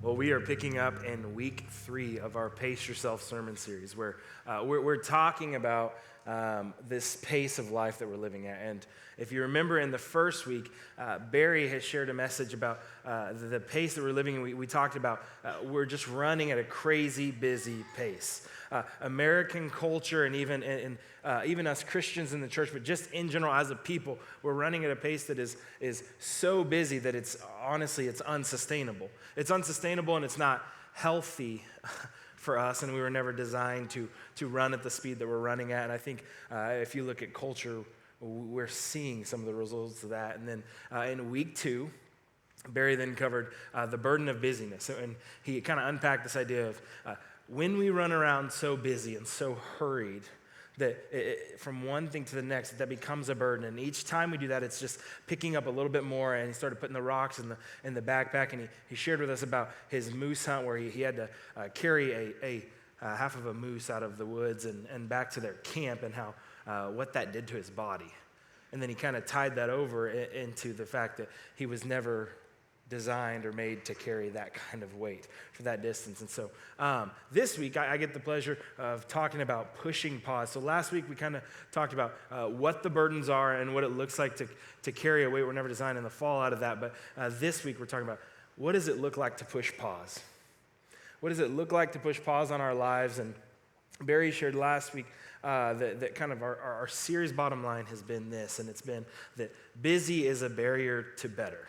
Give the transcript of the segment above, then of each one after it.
Well, we are picking up in week 3 of our Pace Yourself sermon series, where we're talking about this pace of life that we're living at. And if you remember in the first week, Barry has shared a message about the pace that we're living in. We talked about we're just running at a crazy busy pace. American culture and even us Christians in the church, but just in general as a people, we're running at a pace that is so busy that it's unsustainable. It's unsustainable and it's not healthy for us, and we were never designed to run at the speed that we're running at. And I think if you look at culture, we're seeing some of the results of that. And then in week 2, Barry then covered the burden of busyness, and he kind of unpacked this idea of when we run around so busy and so hurried that from one thing to the next, that becomes a burden. And each time we do that, it's just picking up a little bit more. And he started putting the rocks in the backpack. And he shared with us about his moose hunt where he had to carry a half of a moose out of the woods and back to their camp, and how what that did to his body. And then he kind of tied that over into the fact that he was never designed or made to carry that kind of weight for that distance. And so this week, I get the pleasure of talking about pushing pause. So last week, we kind of talked about what the burdens are and what it looks like to carry a weight we're never designed and the fallout of that. But this week, we're talking about what does it look like to push pause? What does it look like to push pause on our lives? And Barry shared last week that kind of our series bottom line has been this, and it's been that busy is a barrier to better.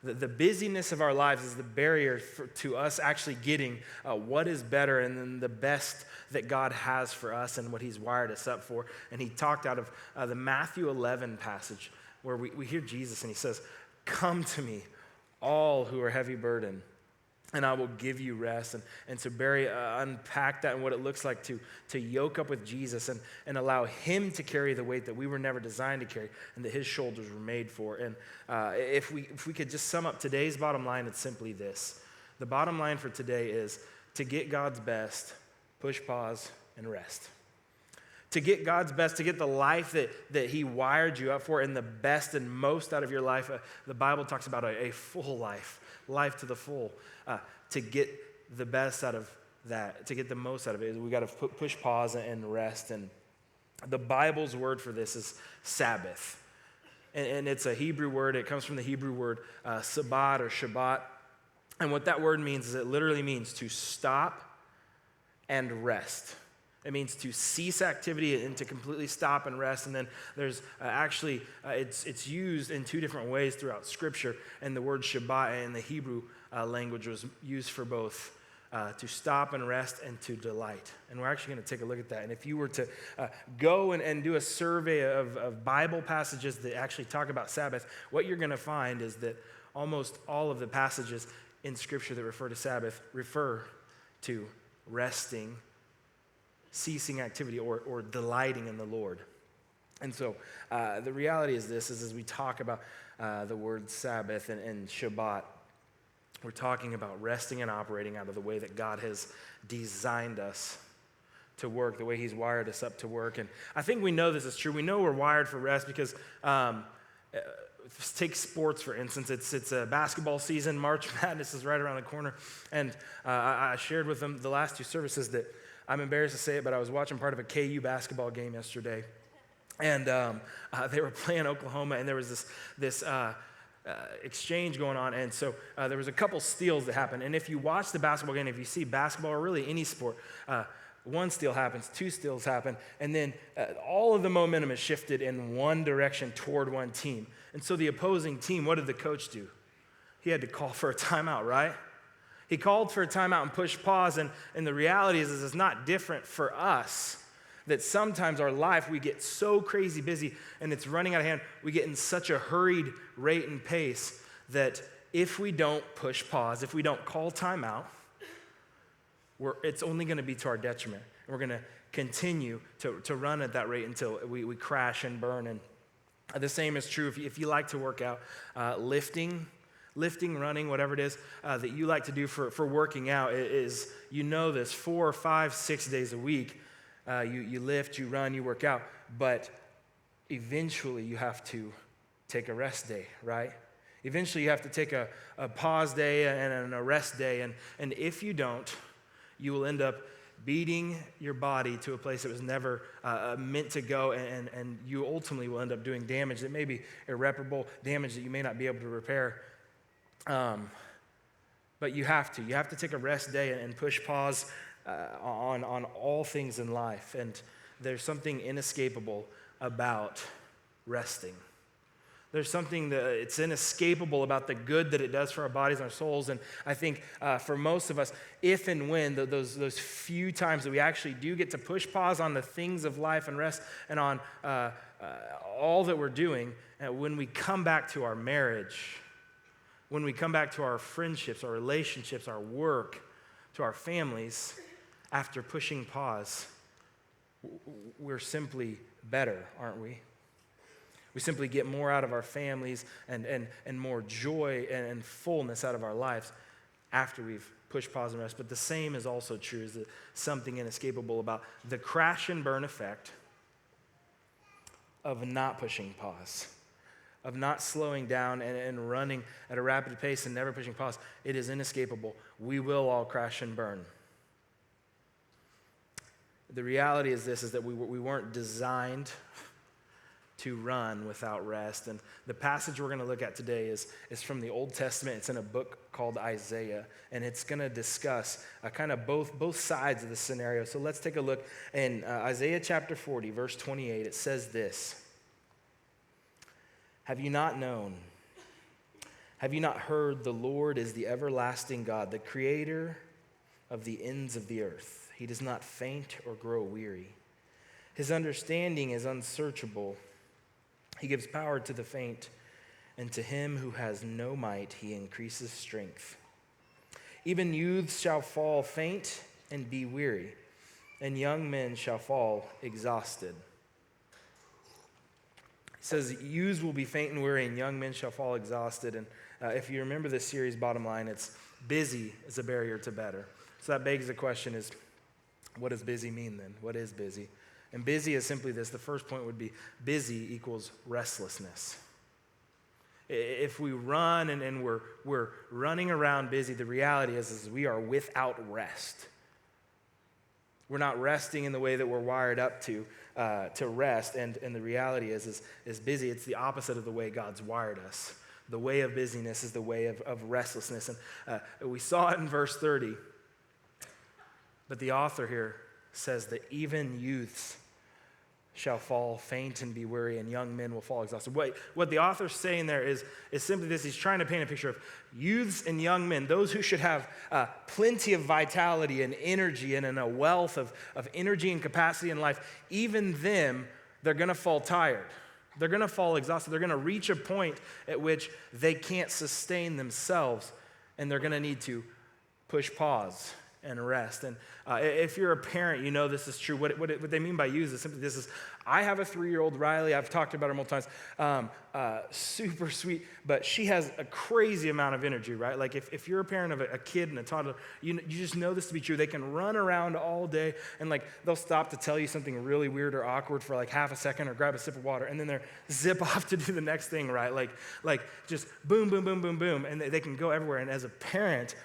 The busyness of our lives is the barrier to us actually getting what is better and then the best that God has for us and what he's wired us up for. And he talked out of the Matthew 11 passage where we hear Jesus and he says, "Come to me, all who are heavy burdened, and I will give you rest." And so Barry unpacked that and what it looks like to yoke up with Jesus and allow him to carry the weight that we were never designed to carry and that his shoulders were made for. And if we could just sum up today's bottom line, it's simply this. The bottom line for today is to get God's best, push pause, and rest. To get God's best, to get the life that he wired you up for and the best and most out of your life. The Bible talks about a full life to the full. To get the best out of that, to get the most out of it, we got to push pause and rest. And the Bible's word for this is Sabbath. And it's a Hebrew word. It comes from the Hebrew word Sabbat or Shabbat. And what that word means is it literally means to stop and rest. It means to cease activity and to completely stop and rest. And then there's it's used in 2 different ways throughout Scripture. And the word Shabbat in the Hebrew language was used for both to stop and rest and to delight. And we're actually going to take a look at that. And if you were to go and do a survey of Bible passages that actually talk about Sabbath, what you're going to find is that almost all of the passages in Scripture that refer to Sabbath refer to resting, ceasing activity, or delighting in the Lord. And so the reality is this, is as we talk about the word Sabbath and Shabbat, we're talking about resting and operating out of the way that God has designed us to work, the way he's wired us up to work. And I think we know this is true. We know we're wired for rest because take sports, for instance. It's a basketball season. March Madness is right around the corner. And I shared with them the last 2 services that I'm embarrassed to say it, but I was watching part of a KU basketball game yesterday. And they were playing Oklahoma, and there was this exchange going on. And so there was a couple steals that happened. And if you watch the basketball game, if you see basketball or really any sport, 1 steal happens, 2 steals happen, and then all of the momentum is shifted in one direction toward one team. And so the opposing team, what did the coach do? He had to call for a timeout, right? He called for a timeout and pushed pause, and the reality is it's not different for us, that sometimes our life, we get so crazy busy and it's running out of hand. We get in such a hurried rate and pace that if we don't push pause, if we don't call timeout, it's only going to be to our detriment. And we're going to continue to run at that rate until we crash and burn. And the same is true if you like to work out, lifting, running, whatever it is that you like to do for working out is, you know this, 4 or 5, 6 days a week, you lift, you run, you work out, but eventually you have to take a rest day, right? Eventually, you have to take a pause day and a rest day. And if you don't, you will end up beating your body to a place it was never meant to go. And you ultimately will end up doing damage that may be irreparable damage that you may not be able to repair. But you have to. You have to take a rest day and push pause on all things in life. And there's something inescapable about resting. There's something that it's inescapable about the good that it does for our bodies and our souls. And I think for most of us, if and when those few times that we actually do get to push pause on the things of life and rest and on all that we're doing, when we come back to our marriage, when we come back to our friendships, our relationships, our work, to our families, after pushing pause, we're simply better, aren't we? We simply get more out of our families and more joy and fullness out of our lives after we've pushed pause and rest. But the same is also true, is that something inescapable about the crash and burn effect of not pushing pause, of not slowing down and running at a rapid pace and never pushing pause. It is inescapable. We will all crash and burn. The reality is this, is that we weren't designed to run without rest. And the passage we're going to look at today is from the Old Testament. It's in a book called Isaiah, and it's going to discuss kind of both sides of the scenario. So let's take a look in Isaiah chapter 40, verse 28. It says this: "Have you not known? Have you not heard? The Lord is the everlasting God, the creator of the ends of the earth. He does not faint or grow weary. His understanding is unsearchable. He gives power to the faint, and to him who has no might, he increases strength. Even youths shall fall faint and be weary, and young men shall fall exhausted." He says, youths will be faint and weary, and young men shall fall exhausted. And if you remember this series, bottom line, it's busy is a barrier to better. So that begs the question is, what does busy mean then? What is busy? And busy is simply this. The first point would be busy equals restlessness. If we run and we're running around busy, the reality is we are without rest. We're not resting in the way that we're wired up to rest. And the reality is busy. It's the opposite of the way God's wired us. The way of busyness is the way of restlessness. And we saw it in verse 30. But the author here says that even youths shall fall faint and be weary, and young men will fall exhausted. What the author's saying there is simply this. He's trying to paint a picture of youths and young men, those who should have plenty of vitality and energy and a wealth of energy and capacity in life. Even them, they're going to fall tired. They're going to fall exhausted. They're going to reach a point at which they can't sustain themselves, and they're going to need to push pause and rest. And if you're a parent, you know this is true. What they mean by use is simply this is, I have a 3-year-old Riley. I've talked about her multiple times. Super sweet, but she has a crazy amount of energy, right? Like if you're a parent of a kid and a toddler, you just know this to be true. They can run around all day, and like they'll stop to tell you something really weird or awkward for like half a second or grab a sip of water, and then they're zip off to do the next thing, right? Like just boom, boom, boom, boom, boom, and they can go everywhere. And as a parent,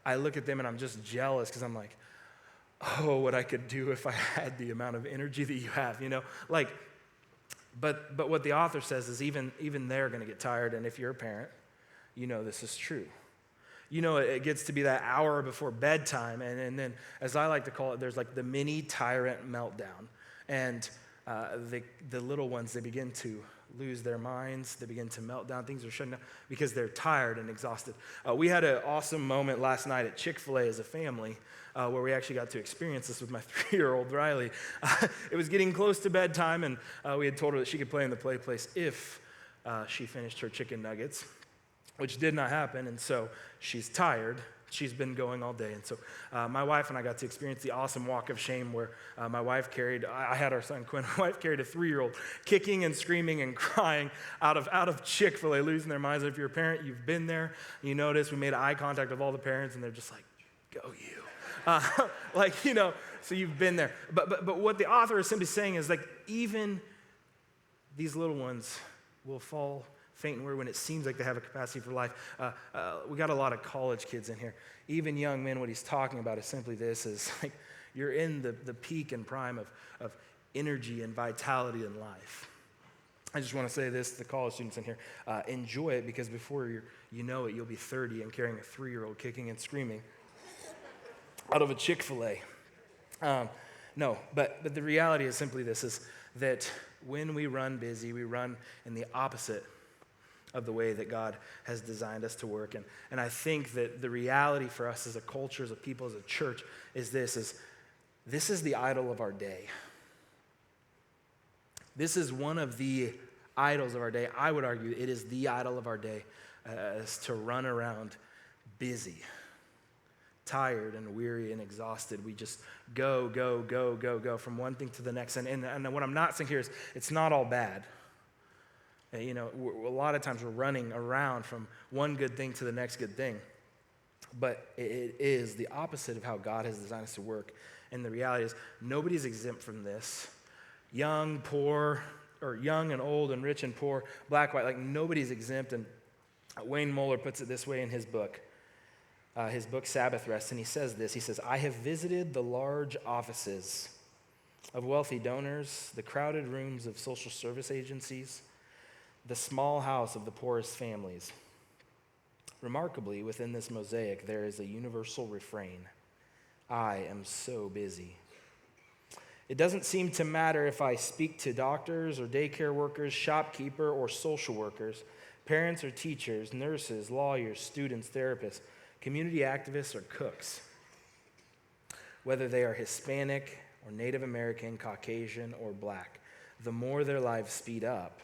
I look at them and I'm just jealous because I'm like, oh, what I could do if I had the amount of energy that you have, you know? Like, but what the author says is even they're going to get tired, and if you're a parent, you know this is true. You know it gets to be that hour before bedtime, and then, as I like to call it, there's like the mini tyrant meltdown. And the little ones, they begin to lose their minds. They begin to melt down. Things are shutting down because they're tired and exhausted. We had an awesome moment last night at Chick-fil-A as a family where we actually got to experience this with my 3-year-old Riley. It was getting close to bedtime, and we had told her that she could play in the play place if she finished her chicken nuggets, which did not happen, and so she's tired. She's been going all day. And so my wife and I got to experience the awesome walk of shame where my wife carried, I had our son Quinn, my wife carried a 3-year-old kicking and screaming and crying out of Chick-fil-A, losing their minds. If you're a parent, you've been there. You notice we made eye contact with all the parents, and they're just like, go you. So you've been there. But what the author is simply saying is like, even these little ones will fall faint in word when it seems like they have a capacity for life. We got a lot of college kids in here. Even young men, what he's talking about is simply this, is like you're in the peak and prime of energy and vitality in life. I just want to say this to the college students in here. Enjoy it, because before you know it, you'll be 30 and carrying a 3-year-old kicking and screaming out of a Chick-fil-A. No, but the reality is simply this, is that when we run busy, we run in the opposite of the way that God has designed us to work. And I think that the reality for us as a culture, as a people, as a church, is this is the idol of our day. This is one of the idols of our day. I would argue it is the idol of our day, is to run around busy, tired and weary and exhausted. We just go from one thing to the next. And what I'm not saying here is it's not all bad. You know, a lot of times we're running around from one good thing to the next good thing. But it is the opposite of how God has designed us to work. And the reality is nobody's exempt from this. Young, poor, or young and old and rich and poor, black, white, like nobody's exempt. And Wayne Muller puts it this way in his book Sabbath Rest, and he says this, he says, I have visited the large offices of wealthy donors, the crowded rooms of social service agencies, the small house of the poorest families. Remarkably, within this mosaic, there is a universal refrain, I am so busy. It doesn't seem to matter if I speak to doctors or daycare workers, shopkeeper or social workers, parents or teachers, nurses, lawyers, students, therapists, community activists or cooks. Whether they are Hispanic or Native American, Caucasian or black, the more their lives speed up,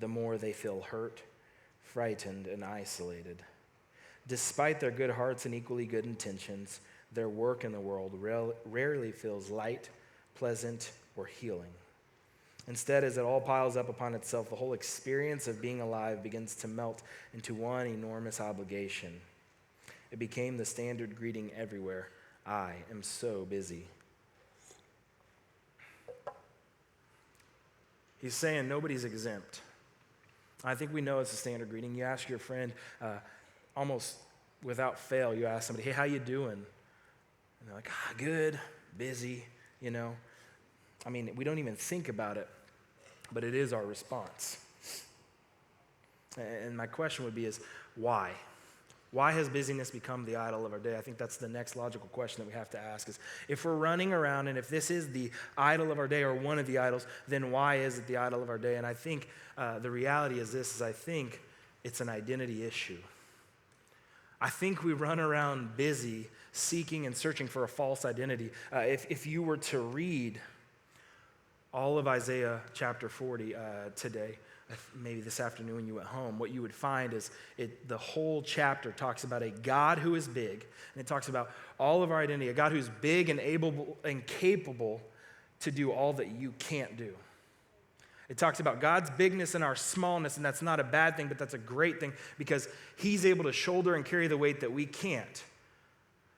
the more they feel hurt, frightened, and isolated. Despite their good hearts and equally good intentions, their work in the world rarely feels light, pleasant, or healing. Instead, as it all piles up upon itself, the whole experience of being alive begins to melt into one enormous obligation. It became the standard greeting everywhere. I am so busy. He's saying nobody's exempt. I think we know it's a standard greeting. You ask your friend, almost without fail, you ask somebody, hey, how you doing? And they're like, good, busy, you know. I mean, we don't even think about it, but it is our response. And my question would be is, why? Why has busyness become the idol of our day? I think that's the next logical question that we have to ask is, if we're running around and if this is the idol of our day or one of the idols, then why is it the idol of our day? And I think the reality is this, is I think it's an identity issue. I think we run around busy, seeking and searching for a false identity. If you were to read all of Isaiah chapter 40 today, maybe this afternoon when you went home, what you would find is the whole chapter talks about a God who is big, and it talks about all of our identity, a God who's big and able and capable to do all that you can't do. It talks about God's bigness and our smallness, and that's not a bad thing, but that's a great thing because he's able to shoulder and carry the weight that we can't.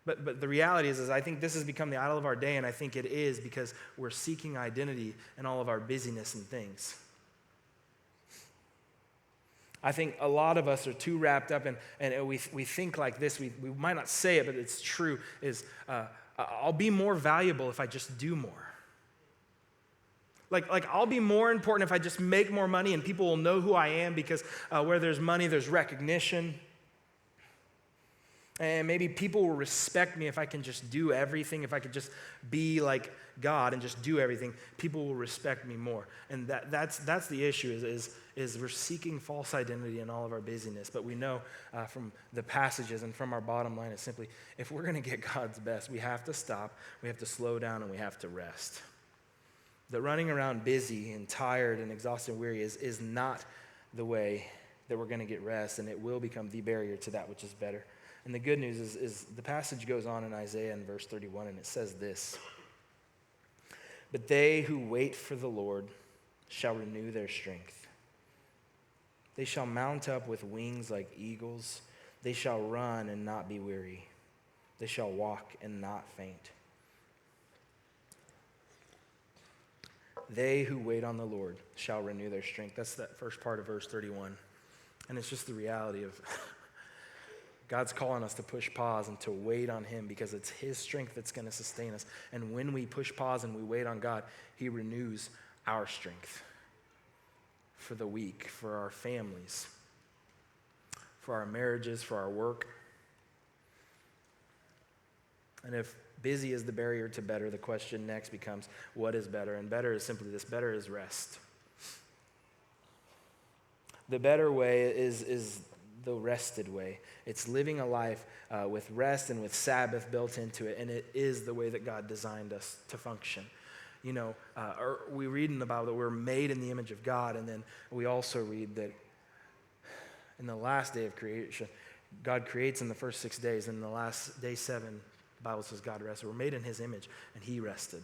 But the reality is I think this has become the idol of our day, and I think it is because we're seeking identity in all of our busyness and things. I think a lot of us are too wrapped up, and we think like this. We might not say it, but it's true, is I'll be more valuable if I just do more. Like I'll be more important if I just make more money and people will know who I am because where there's money, there's recognition. And maybe people will respect me if I can just do everything, if I could just be like God and just do everything. People will respect me more. And that's the issue is we're seeking false identity in all of our busyness. But we know from the passages and from our bottom line is simply, if we're going to get God's best, we have to stop, we have to slow down, and we have to rest. That running around busy and tired and exhausted and weary is not the way that we're going to get rest, and it will become the barrier to that which is better. And the good news is the passage goes on in Isaiah in verse 31, and it says this, "But they who wait for the Lord shall renew their strength. They shall mount up with wings like eagles. They shall run and not be weary. They shall walk and not faint. They who wait on the Lord shall renew their strength." That's that first part of verse 31. And it's just the reality of God's calling us to push pause and to wait on him because it's his strength that's going to sustain us. And when we push pause and we wait on God, he renews our strength for the week, for our families, for our marriages, for our work. And if busy is the barrier to better, the question next becomes, what is better? And better is simply this: better is rest. The better way is the rested way. It's living a life with rest and with Sabbath built into it, and it is the way that God designed us to function. You know, we read in the Bible that we're made in the image of God, and then we also read that in the last day of creation, God creates in the first 6 days, and in the last day 7, the Bible says God rested. We're made in his image, and he rested.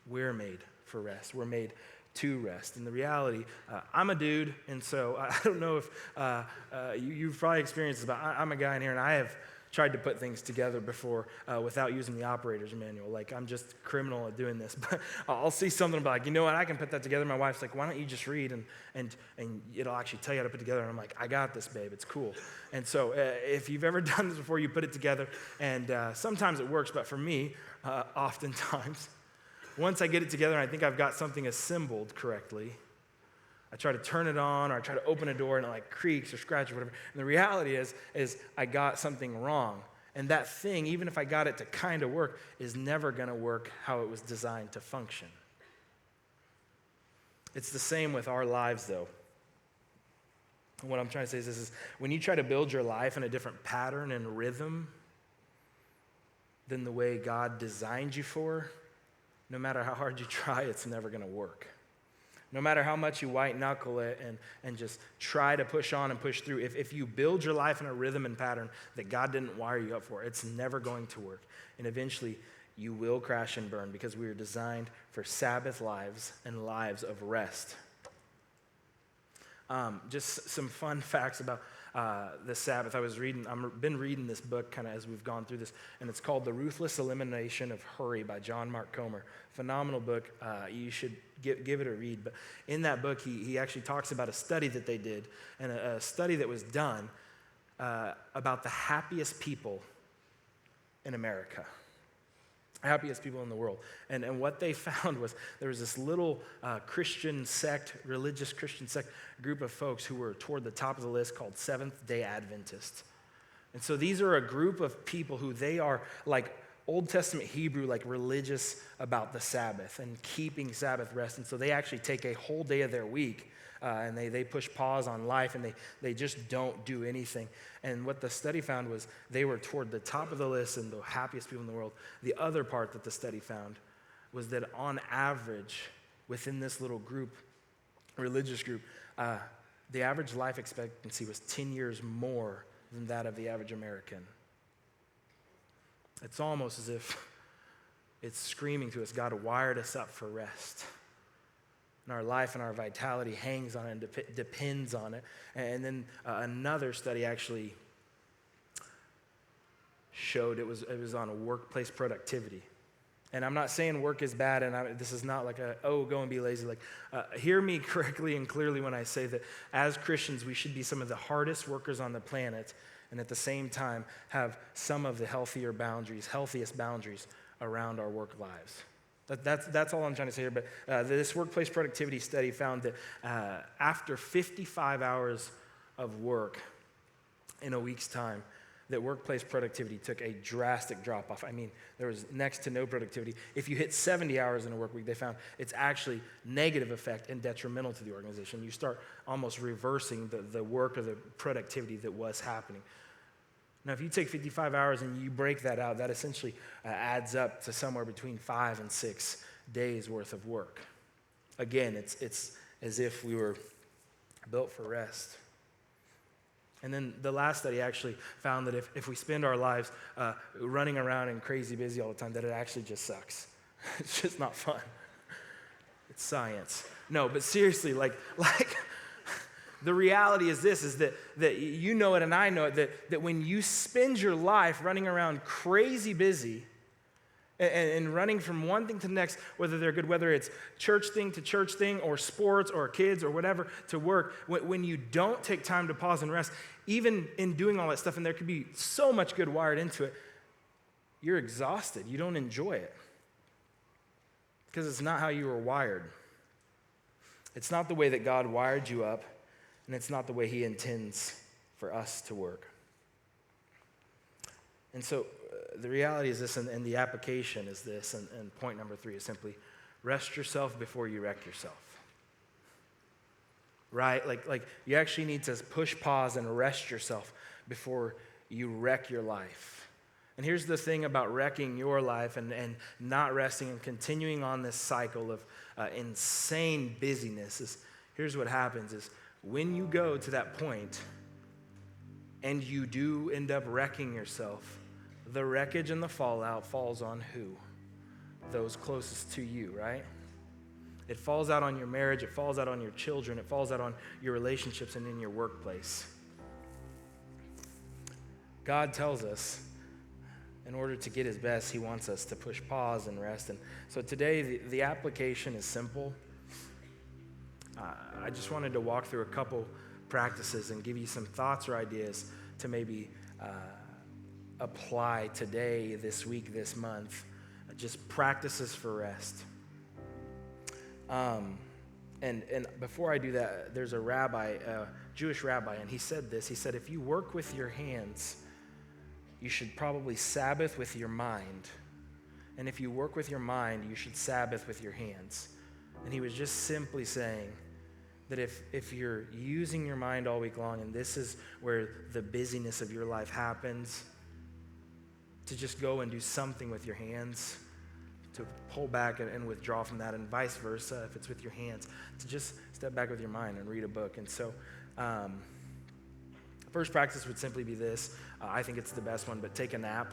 We're made for rest. We're made to rest. And the reality, I'm a dude, and so I don't know if you've probably experienced this, but I'm a guy in here, and I have tried to put things together before without using the operator's manual. Like, I'm just criminal at doing this. But I'll see something and be like, you know what, I can put that together. My wife's like, why don't you just read, and it'll actually tell you how to put it together. And I'm like, I got this, babe. It's cool. And so if you've ever done this before, you put it together, and sometimes it works, but for me, oftentimes, once I get it together and I think I've got something assembled correctly, I try to turn it on, or I try to open a door and it like creaks or scratches or whatever. And the reality is I got something wrong. And that thing, even if I got it to kind of work, is never going to work how it was designed to function. It's the same with our lives, though. And what I'm trying to say is this: is when you try to build your life in a different pattern and rhythm than the way God designed you for, no matter how hard you try, it's never going to work. No matter how much you white knuckle it and just try to push on and push through, if you build your life in a rhythm and pattern that God didn't wire you up for, it's never going to work. And eventually, you will crash and burn, because we are designed for Sabbath lives and lives of rest. Just some fun facts about the Sabbath. I've been reading this book kind of as we've gone through this, and it's called The Ruthless Elimination of Hurry by John Mark Comer. Phenomenal book. You should give it a read. But in that book, he actually talks about a study that they did, and a study that was done about the happiest people in America. Happiest people in the world. And what they found was there was this little religious Christian sect group of folks who were toward the top of the list called Seventh-day Adventists. And so these are a group of people who they are like Old Testament Hebrew, like religious about the Sabbath and keeping Sabbath rest. And so they actually take a whole day of their week and they push pause on life, and they just don't do anything. And what the study found was they were toward the top of the list and the happiest people in the world. The other part that the study found was that on average, within this little group, religious group, the average life expectancy was 10 years more than that of the average American. It's almost as if it's screaming to us, God wired us up for rest. And our life and our vitality hangs on it and depends on it. And then another study actually showed it was on workplace productivity. And I'm not saying work is bad, and this is not like go and be lazy. Like, hear me correctly and clearly when I say that as Christians, we should be some of the hardest workers on the planet, and at the same time have some of the healthiest boundaries around our work lives. That's all I'm trying to say here. But this workplace productivity study found that after 55 hours of work in a week's time, that workplace productivity took a drastic drop off. I mean, there was next to no productivity. If you hit 70 hours in a work week, they found it's actually negative effect and detrimental to the organization. You start almost reversing the work or the productivity that was happening. Now, if you take 55 hours and you break that out, that essentially adds up to somewhere between 5 and 6 days worth of work. Again, it's as if we were built for rest. And then the last study actually found that if we spend our lives running around and crazy busy all the time, that it actually just sucks. It's just not fun. It's science. No, but seriously, like the reality is this, is that you know it and I know it, that when you spend your life running around crazy busy, And running from one thing to the next, whether they're good, whether it's church thing, or sports, or kids, or whatever, to work, when you don't take time to pause and rest, even in doing all that stuff, and there could be so much good wired into it, you're exhausted. You don't enjoy it. Because it's not how you were wired. It's not the way that God wired you up, and it's not the way he intends for us to work. And so the reality is this, and the application is this, and point number 3 is simply rest yourself before you wreck yourself. Right? Like you actually need to push pause and rest yourself before you wreck your life. And here's the thing about wrecking your life and not resting and continuing on this cycle of insane busyness is, here's what happens is when you go to that point and you do end up wrecking yourself, the wreckage and the fallout falls on who? Those closest to you, right? It falls out on your marriage, it falls out on your children, it falls out on your relationships and in your workplace. God tells us in order to get his best, he wants us to push pause and rest. And so today, the application is simple. I just wanted to walk through a couple practices and give you some thoughts or ideas to maybe apply today, this week, this month. Just practices for rest. And before I do that, there's a rabbi, a Jewish rabbi, and he said this. He said, if you work with your hands, you should probably Sabbath with your mind. And if you work with your mind, you should Sabbath with your hands. And he was just simply saying that if you're using your mind all week long, and this is where the busyness of your life happens, to just go and do something with your hands, to pull back and withdraw from that, and vice versa, if it's with your hands, to just step back with your mind and read a book. And so, first practice would simply be this. I think it's the best one, but take a nap.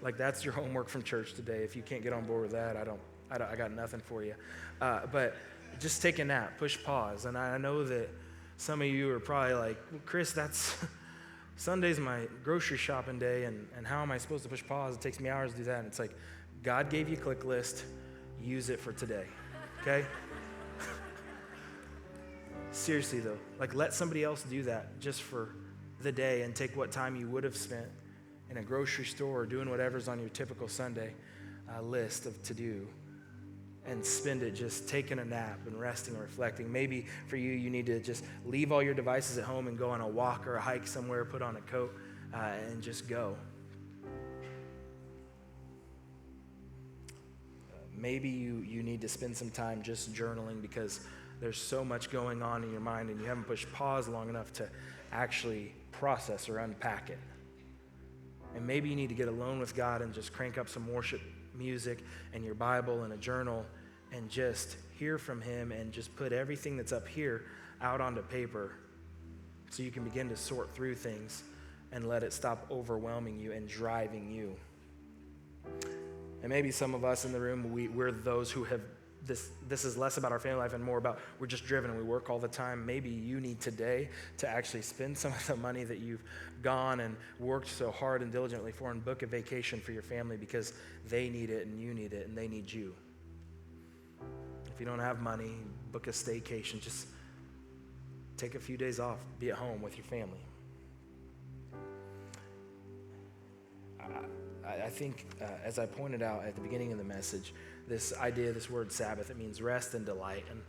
Like, that's your homework from church today. If you can't get on board with that, I got nothing for you. But just take a nap, push pause. And I know that some of you are probably like, well, Kris, that's Sunday's my grocery shopping day, and how am I supposed to push pause? It takes me hours to do that. And it's like, God gave you a click list. Use it for today, okay? Seriously, though, like, let somebody else do that just for the day and take what time you would have spent in a grocery store or doing whatever's on your typical Sunday list of to-do, and spend it just taking a nap and resting and reflecting. Maybe for you, you need to just leave all your devices at home and go on a walk or a hike somewhere, put on a coat, and just go. Maybe you need to spend some time just journaling because there's so much going on in your mind and you haven't pushed pause long enough to actually process or unpack it. And maybe you need to get alone with God and just crank up some worship music and your Bible and a journal and just hear from him and just put everything that's up here out onto paper so you can begin to sort through things and let it stop overwhelming you and driving you. And maybe some of us in the room, we're those who have this is less about our family life and more about we're just driven and we work all the time. Maybe you need today to actually spend some of the money that you've gone and worked so hard and diligently for and book a vacation for your family because they need it and you need it and they need you. If you don't have money, book a staycation. Just take a few days off, be at home with your family. I think, as I pointed out at the beginning of the message, this idea, this word Sabbath, it means rest and delight. And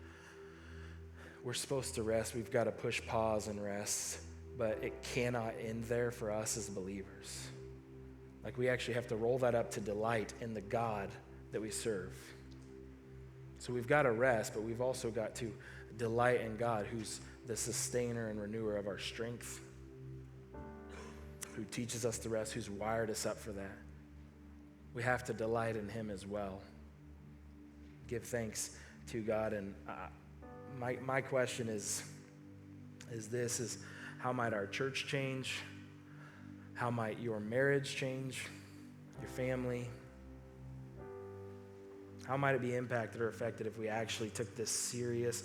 we're supposed to rest. We've got to push pause and rest. But it cannot end there for us as believers. Like, we actually have to roll that up to delight in the God that we serve. So we've got to rest, but we've also got to delight in God, who's the sustainer and renewer of our strength, who teaches us to rest, who's wired us up for that. We have to delight in him as well. Give thanks to God. And my question is how might our church change? How might your marriage change? Your family? How might it be impacted or affected if we actually took this serious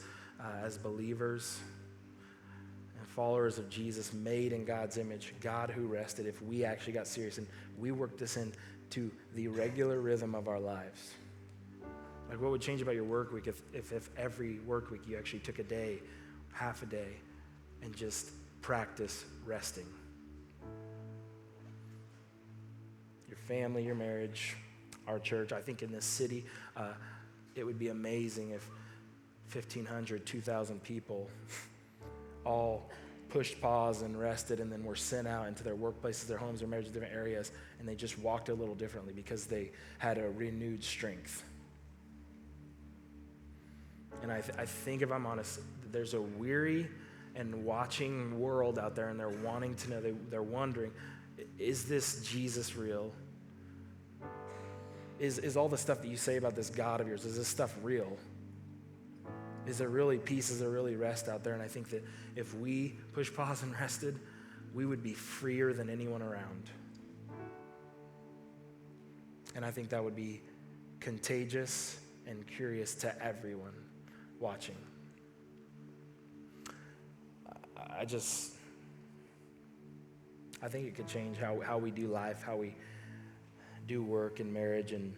as believers and followers of Jesus, made in God's image, God who rested, if we actually got serious and we worked this in to the regular rhythm of our lives. Like, what would change about your work week if every work week you actually took a day, half a day, and just practice resting? Your family, your marriage, our church. I think in this city, it would be amazing if 1,500, 2,000 people all pushed pause and rested, and then were sent out into their workplaces, their homes, their marriages, different areas, and they just walked a little differently because they had a renewed strength. And I think, if I'm honest, there's a weary and watching world out there, and they're wanting to know, they're wondering, is this Jesus real? Is all the stuff that you say about this God of yours, is this stuff real? Is there really peace? Is there really rest out there? And I think that if we push pause and rested, we would be freer than anyone around. And I think that would be contagious and curious to everyone watching. I think it could change how we do life, how we do work and marriage, and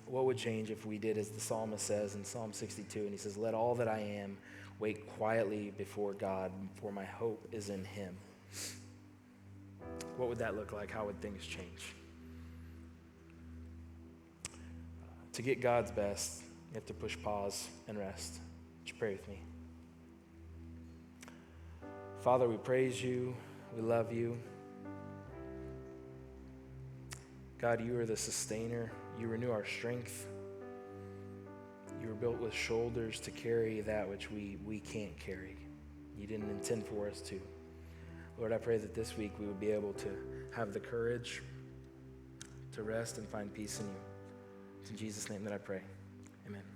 what would change if we did as the psalmist says in Psalm 62, and he says, "Let all that I am wait quietly before God, for my hope is in him." What would that look like? How would things change? To get God's best, you have to push pause and rest. Would you pray with me? Father, we praise you. We love you. God, you are the sustainer. You renew our strength. You were built with shoulders to carry that which we can't carry. You didn't intend for us to. Lord, I pray that this week we would be able to have the courage to rest and find peace in you. It's in Jesus' name that I pray. Amen.